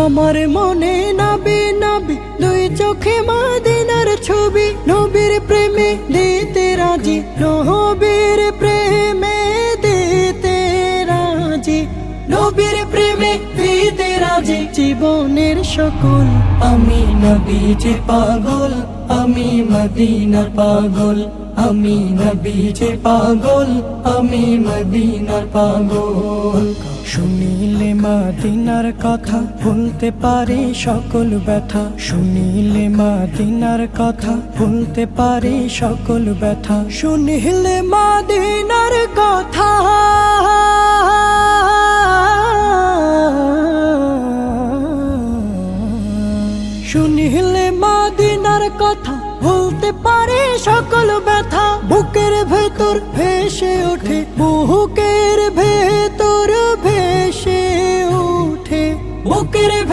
আমার মনে নাবি নাবি দুই চোখে মদিনার ছবি, নবীর প্রেমে দিতে রাজি, নবীর প্রেমে দিতে রাজি, নবীর প্রেমে দিতে রাজি। জীবনের সকল আমি নবীজি পাগল, আমি মদিনার পাগল, আমি নবীজি পাগল, আমি মদিনার পাগল। শুনিলে মদিনার কথা ভুলতে পারি সকল ব্যথা, শুনিলে মদিনার কথা ভুলতে পারি সকল ব্যথা, শুনিলে মদিনার কথা শুনিলে মদিনার কথা ভুলতে পারি সকল ব্যথা। বুকের ভেতর ভেসে ওঠে, বুকের ভেতর ভেসে ওঠে, বুকের